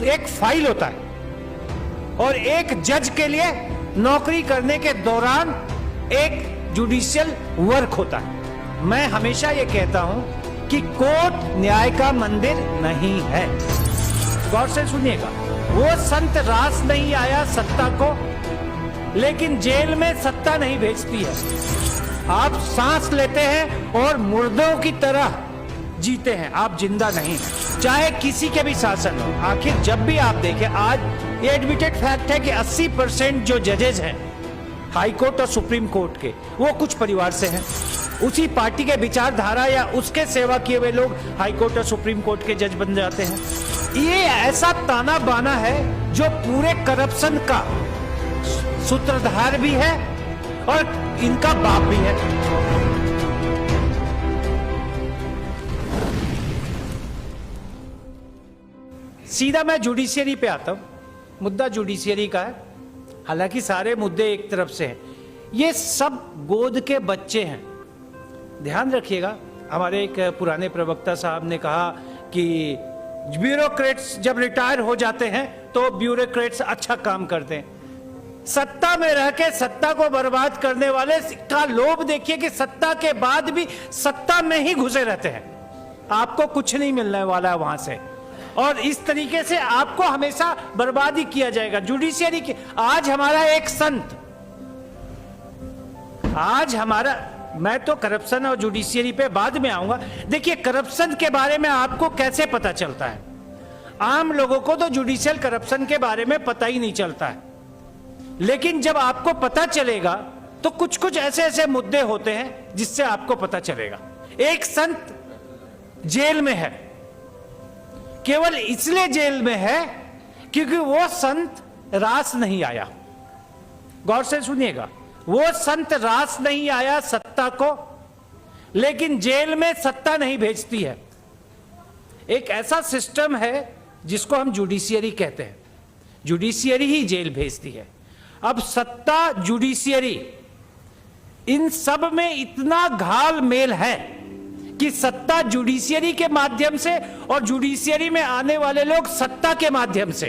एक फाइल होता है और एक जज के लिए नौकरी करने के दौरान एक जुडिशियल वर्क होता है। मैं हमेशा ये कहता हूं कि कोर्ट न्याय का मंदिर नहीं है। गौर से सुनिएगा, वो संत रास नहीं आया सत्ता को, लेकिन जेल में सत्ता नहीं भेजती है। आप सांस लेते हैं और मुर्दों की तरह जीते हैं, आप जिंदा नहीं हैं, चाहे किसी के भी शासन हो। आखिर जब भी आप देखें, आज ये एडमिटेड फैक्ट है कि 80% जो जजेज हैं हाई कोर्ट और सुप्रीम कोर्ट के, वो कुछ परिवार से हैं, उसी पार्टी के विचारधारा या उसके सेवा किए हुए लोग हाई कोर्ट और सुप्रीम कोर्ट के जज बन जाते हैं। ये ऐसा ताना बाना है जो पूरे करप्शन का सूत्रधार भी है और इनका बाप भी है। सीधा मैं जुडिशियरी पे आता हूं। मुद्दा जुडिशियरी का है, हालांकि सारे मुद्दे एक तरफ से हैं। ये सब गोद के बच्चे हैं। ध्यान रखिएगा, हमारे एक पुराने प्रवक्ता साहब ने कहा कि ब्यूरोक्रेट्स जब रिटायर हो जाते हैं तो ब्यूरोक्रेट्स अच्छा काम करते हैं। सत्ता में रह के सत्ता को बर्बाद करने वाले का लोभ देखिए कि सत्ता के बाद भी सत्ता में ही घुसे रहते हैं। आपको कुछ नहीं मिलने वाला है वहां से, और इस तरीके से आपको हमेशा बर्बाद ही किया जाएगा। जुडिशियरी के आज हमारा एक संत, आज हमारा, मैं तो करप्शन और जुडिशियरी पे बाद में आऊंगा। देखिए, करप्शन के बारे में आपको कैसे पता चलता है? आम लोगों को तो जुडिशियल करप्शन के बारे में पता ही नहीं चलता है, लेकिन जब आपको पता चलेगा तो कुछ कुछ ऐसे ऐसे मुद्दे होते हैं जिससे आपको पता चलेगा। एक संत जेल में है, केवल इसलिए जेल में है क्योंकि वो संत रास नहीं आया। गौर से सुनिएगा, वो संत रास नहीं आया सत्ता को, लेकिन जेल में सत्ता नहीं भेजती है। एक ऐसा सिस्टम है जिसको हम जुडिशियरी कहते हैं, जुडिशियरी ही जेल भेजती है। अब सत्ता, जुडिशियरी, इन सब में इतना घाल मेल है कि सत्ता जुडिशियरी के माध्यम से और जुडिशियरी में आने वाले लोग सत्ता के माध्यम से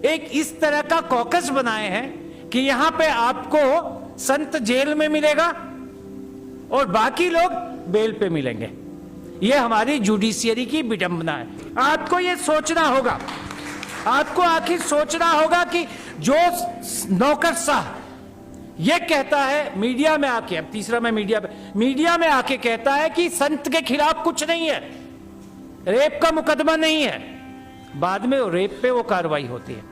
एक इस तरह का कॉकस बनाए हैं कि यहां पे आपको संत जेल में मिलेगा और बाकी लोग बेल पे मिलेंगे। यह हमारी जुडिशियरी की विडंबना है। आपको यह सोचना होगा, आपको आखिर सोचना होगा कि जो नौकरशाह यह कहता है मीडिया में आके, अब तीसरा मैं मीडिया में आके कहता है कि संत के खिलाफ कुछ नहीं है, रेप का मुकदमा नहीं है, बाद में रेप पे वो कार्रवाई होती है।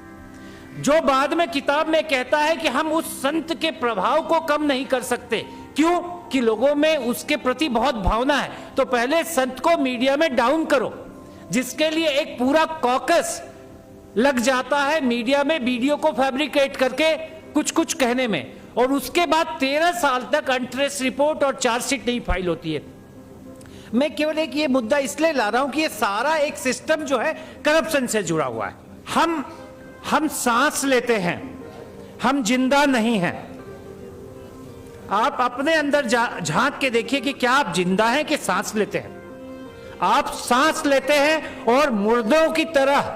जो बाद में किताब में कहता है कि हम उस संत के प्रभाव को कम नहीं कर सकते, क्यों? कि लोगों में उसके प्रति बहुत भावना है, तो पहले संत को मीडिया में डाउन करो, जिसके लिए एक पूरा कॉकस लग जाता है मीडिया में वीडियो को फैब्रिकेट करके कुछ कुछ कहने में, और उसके बाद 13 साल तक अनट्रेस रिपोर्ट और चार्जशीट नहीं फाइल होती है। मैं केवल एक ये मुद्दा इसलिए ला रहा हूं कि ये सारा एक सिस्टम जो है करप्शन से जुड़ा हुआ है। हम सांस लेते हैं, हम जिंदा नहीं हैं। आप अपने अंदर झांक के देखिए कि क्या आप जिंदा हैं कि सांस लेते हैं? आप सांस लेते हैं और मुर्दों की तरह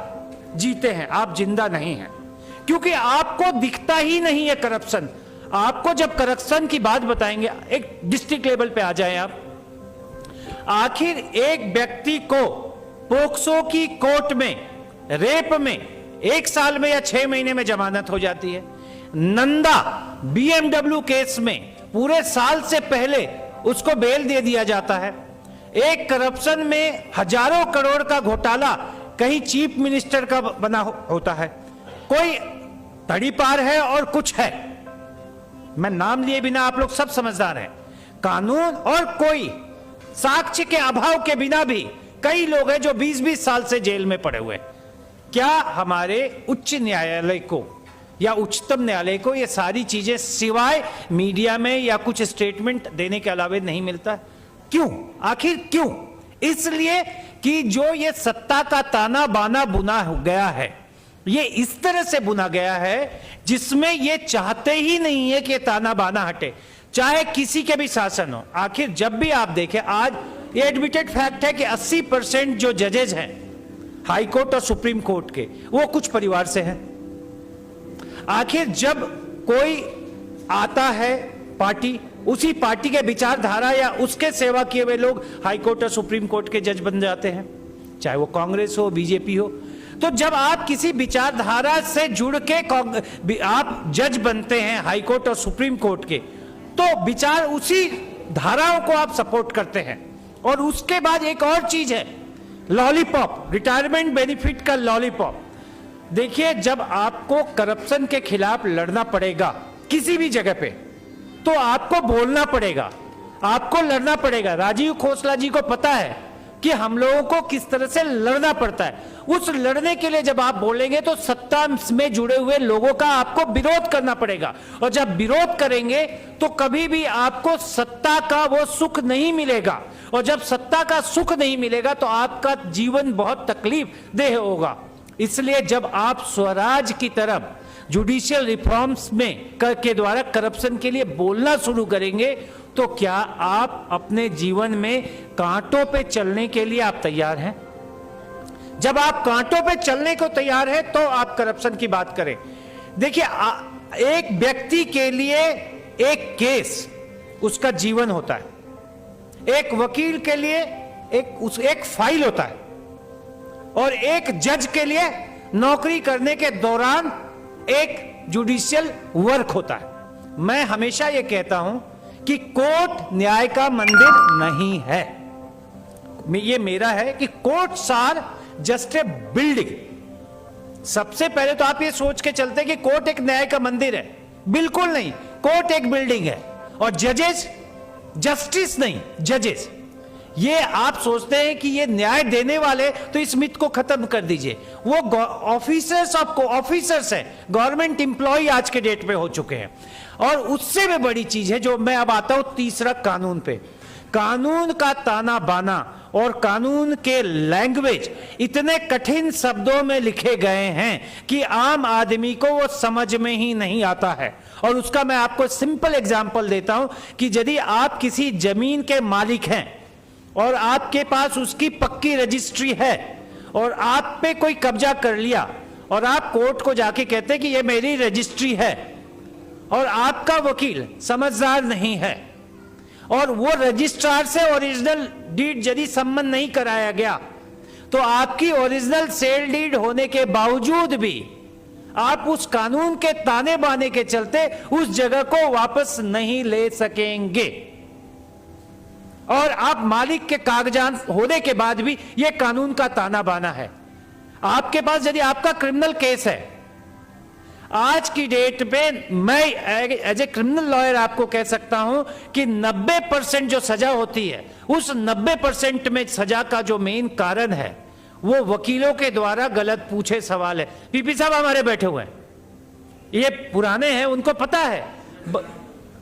जीते हैं, आप जिंदा नहीं हैं, क्योंकि आपको दिखता ही नहीं है करप्शन। आपको जब करप्शन की बात बताएंगे, एक डिस्ट्रिक्ट लेवल पे आ जाएं आप, आखिर एक व्यक्ति को पोक्सो की कोर्ट में रेप में 1 साल में या 6 महीने में जमानत हो जाती है। नंदा BMW केस में पूरे साल से पहले उसको बेल दे दिया जाता है। एक करप्शन में हजारों करोड़ का घोटाला कहीं चीफ मिनिस्टर का बना होता है, कोई तड़ीपार है और कुछ है, मैं नाम लिए बिना आप लोग सब समझदार हैं। कानून और कोई साक्ष्य के अभाव के बिना भी कई लोग हैं जो 20-20 साल से जेल में पड़े हुए। क्या हमारे उच्च न्यायालय को या उच्चतम न्यायालय को ये सारी चीजें सिवाय मीडिया में या कुछ स्टेटमेंट देने के अलावा नहीं मिलता? क्यों? आखिर क्यों? इसलिए कि जो ये सत्ता का ताना बाना बुना गया है, ये इस तरह से बुना गया है जिसमें ये चाहते ही नहीं है कि ताना बाना हटे, चाहे किसी के भी शासन हो। आखिर जब भी आप देखें, आज ये एडमिटेड फैक्ट है कि 80% जो जजेज हैं हाई कोर्ट और सुप्रीम कोर्ट के, वो कुछ परिवार से हैं। आखिर जब कोई आता है पार्टी, उसी पार्टी के विचारधारा या उसके सेवा किए हुए लोग हाई कोर्ट और सुप्रीम कोर्ट के जज बन जाते हैं, चाहे वो कांग्रेस हो, बीजेपी हो। तो जब आप किसी विचारधारा से जुड़ के आप जज बनते हैं हाई कोर्ट और सुप्रीम कोर्ट के, तो विचार उसी धाराओं को आप सपोर्ट करते हैं। और उसके बाद एक और चीज है, लॉलीपॉप, रिटायरमेंट बेनिफिट का लॉलीपॉप। देखिए, जब आपको करप्शन के खिलाफ लड़ना पड़ेगा किसी भी जगह पे, तो आपको बोलना पड़ेगा, आपको लड़ना पड़ेगा। राजीव खोसला जी को पता है कि हम लोगों को किस तरह से लड़ना पड़ता है। उस लड़ने के लिए जब आप बोलेंगे तो सत्ता में जुड़े हुए लोगों का आपको विरोध करना पड़ेगा, और जब विरोध करेंगे तो कभी भी आपको सत्ता का वो सुख नहीं मिलेगा, और जब सत्ता का सुख नहीं मिलेगा तो आपका जीवन बहुत तकलीफ देह होगा। इसलिए जब आप स्वराज की तरफ जुडिशियल रिफॉर्म्स में के द्वारा करप्शन के लिए बोलना शुरू करेंगे, तो क्या आप अपने जीवन में कांटों पे चलने के लिए आप तैयार हैं? जब आप कांटों पे चलने को तैयार हैं तो आप करप्शन की बात करें। देखिए, एक व्यक्ति के लिए एक केस उसका जीवन होता है, एक वकील के लिए एक फाइल होता है, और एक जज के लिए नौकरी करने के दौरान एक जुडिशियल वर्क होता है। मैं हमेशा यह कहता हूं कि कोर्ट न्याय का मंदिर नहीं है। ये मेरा है कि courts are just a building. सबसे पहले तो आप ये सोच के चलते हैं कि कोर्ट एक न्याय का मंदिर है, बिल्कुल नहीं। कोर्ट एक बिल्डिंग है, और जजेस जस्टिस नहीं, जजेस। ये आप सोचते हैं कि ये न्याय देने वाले, तो इस मिथ को खत्म कर दीजिए। वो ऑफिसर्स हैं, गवर्नमेंट इंप्लॉय आज के डेट पे हो चुके हैं। और उससे भी बड़ी चीज है जो मैं अब आता हूं तीसरा, कानून पे। कानून का ताना बाना और कानून के लैंग्वेज इतने कठिन शब्दों में लिखे गए हैं कि आम आदमी को वो समझ में ही नहीं आता है। और उसका मैं आपको सिंपल एग्जांपल देता हूं कि यदि आप किसी जमीन के मालिक हैं और आपके पास उसकी पक्की रजिस्ट्री है, और आप पे कोई कब्जा कर लिया, और आप कोर्ट को जाके कहते हैं कि ये मेरी रजिस्ट्री है, और आपका वकील समझदार नहीं है, और वो रजिस्ट्रार से ओरिजिनल डीड यदि संबंध नहीं कराया गया, तो आपकी ओरिजिनल सेल डीड होने के बावजूद भी आप उस कानून के ताने बाने के चलते उस जगह को वापस नहीं ले सकेंगे। और आप मालिक के कागजात होने के बाद भी यह कानून का ताना बाना है। आपके पास यदि आपका क्रिमिनल केस है, आज की डेट पे मैं एज ए क्रिमिनल लॉयर आपको कह सकता हूं कि 90% जो सजा होती है, उस 90% में सजा का जो मेन कारण है वो वकीलों के द्वारा गलत पूछे सवाल है। पीपी साहब हमारे बैठे हुए हैं, ये पुराने हैं, उनको पता है।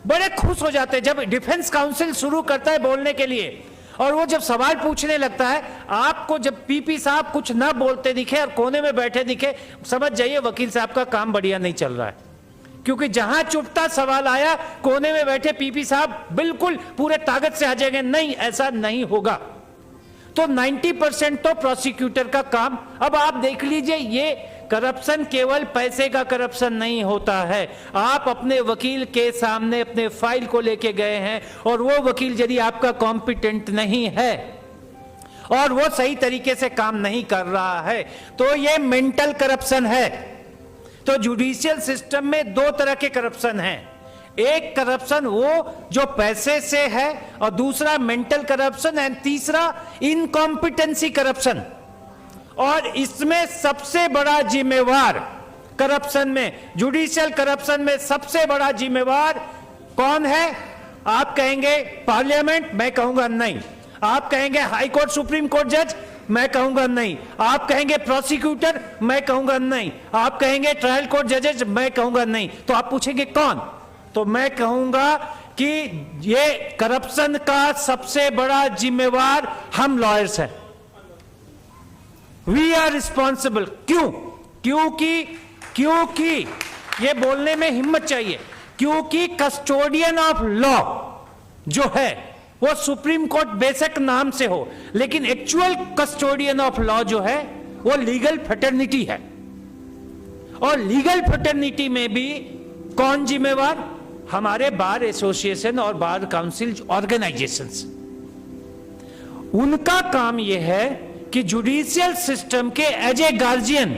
बड़े खुश हो जाते हैं जब डिफेंस काउंसिल शुरू करता है बोलने के लिए, और वो जब सवाल पूछने लगता है, आपको जब पीपी साहब कुछ ना बोलते दिखे और कोने में बैठे दिखे, समझ जाइए वकील साहब का काम बढ़िया नहीं चल रहा है। क्योंकि जहां चुपता सवाल आया, कोने में बैठे पीपी साहब बिल्कुल पूरे ताकत से आ जाएंगे, नहीं ऐसा नहीं होगा। तो 90% तो प्रोसिक्यूटर का काम। अब आप देख लीजिए, ये करप्शन केवल पैसे का करप्शन नहीं होता है। आप अपने वकील के सामने अपने फाइल को लेके गए हैं, और वो वकील यदि आपका कॉम्पिटेंट नहीं है और वो सही तरीके से काम नहीं कर रहा है, तो ये मेंटल करप्शन है। तो जुडिशियल सिस्टम में दो तरह के करप्शन हैं। एक करप्शन वो जो पैसे से है, और दूसरा मेंटल करप्शन, एंड तीसरा इनकॉम्पिटेंसी करप्शन। और इसमें सबसे बड़ा जिम्मेवार करप्शन में, जुडिशियल करप्शन में सबसे बड़ा जिम्मेवार कौन है? आप कहेंगे पार्लियामेंट, मैं कहूंगा नहीं। आप कहेंगे हाई कोर्ट सुप्रीम कोर्ट जज, मैं कहूंगा नहीं। आप कहेंगे प्रोसिक्यूटर, मैं कहूंगा नहीं। आप कहेंगे ट्रायल कोर्ट जजेस, मैं कहूंगा नहीं। तो आप पूछेंगे कौन? तो मैं कहूंगा कि ये करप्शन का सबसे बड़ा जिम्मेवार हम लॉयर्स हैं। We are responsible. क्योंकि ये बोलने में हिम्मत चाहिए, क्योंकि कस्टोडियन ऑफ लॉ जो है वो सुप्रीम कोर्ट बेशक नाम से हो, लेकिन एक्चुअल कस्टोडियन ऑफ लॉ जो है वो लीगल फ्रेटर्निटी है। और लीगल फ्रेटर्निटी में भी कौन जिम्मेवार? हमारे बार एसोसिएशन और बार काउंसिल ऑर्गेनाइजेशंस। उनका काम यह है कि जुडिशियल सिस्टम के एज ए गार्जियन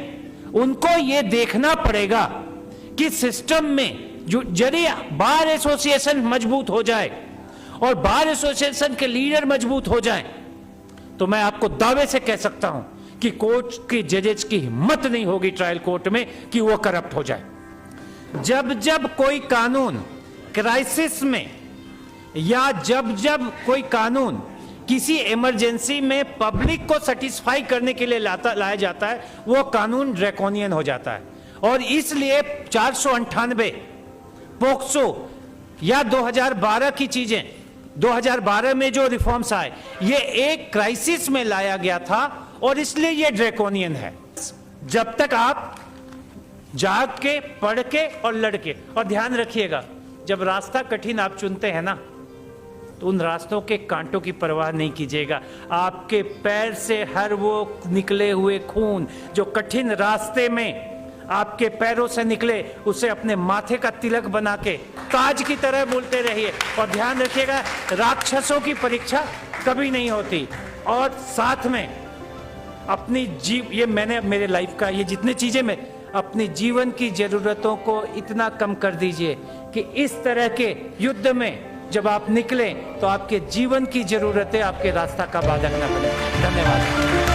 उनको यह देखना पड़ेगा कि सिस्टम में जो यदि बार एसोसिएशन मजबूत हो जाए और बार एसोसिएशन के लीडर मजबूत हो जाए, तो मैं आपको दावे से कह सकता हूं कि कोर्ट के जजेस की हिम्मत नहीं होगी ट्रायल कोर्ट में कि वो करप्ट हो जाए। जब जब कोई कानून क्राइसिस में या जब जब कोई कानून किसी इमरजेंसी में पब्लिक को सेटिस्फाई करने के लिए लाया जाता है, वो कानून ड्रैकोनियन हो जाता है। और इसलिए 498 पोक्सो या 2012 की चीजें, 2012 में जो रिफॉर्म्स आए, ये एक क्राइसिस में लाया गया था और इसलिए ये ड्रैकोनियन है। जब तक आप जाग के, पढ़ के और लड़ के, और ध्यान रखिएगा, जब रास्ता कठिन आप चुनते हैं ना, तो उन रास्तों के कांटों की परवाह नहीं कीजिएगा। आपके पैर से हर वो निकले हुए खून जो कठिन रास्ते में आपके पैरों से निकले, उसे अपने माथे का तिलक बना के ताज की तरह बोलते रहिए। और ध्यान रखिएगा, राक्षसों की परीक्षा कभी नहीं होती। और साथ में अपनी ये मैंने मेरे लाइफ का ये जितने चीजें मैं अपनी जीवन की जरूरतों को इतना कम कर दीजिए कि इस तरह के युद्ध में जब आप निकलें तो आपके जीवन की जरूरतें आपके रास्ता का बाधक न बने। धन्यवाद।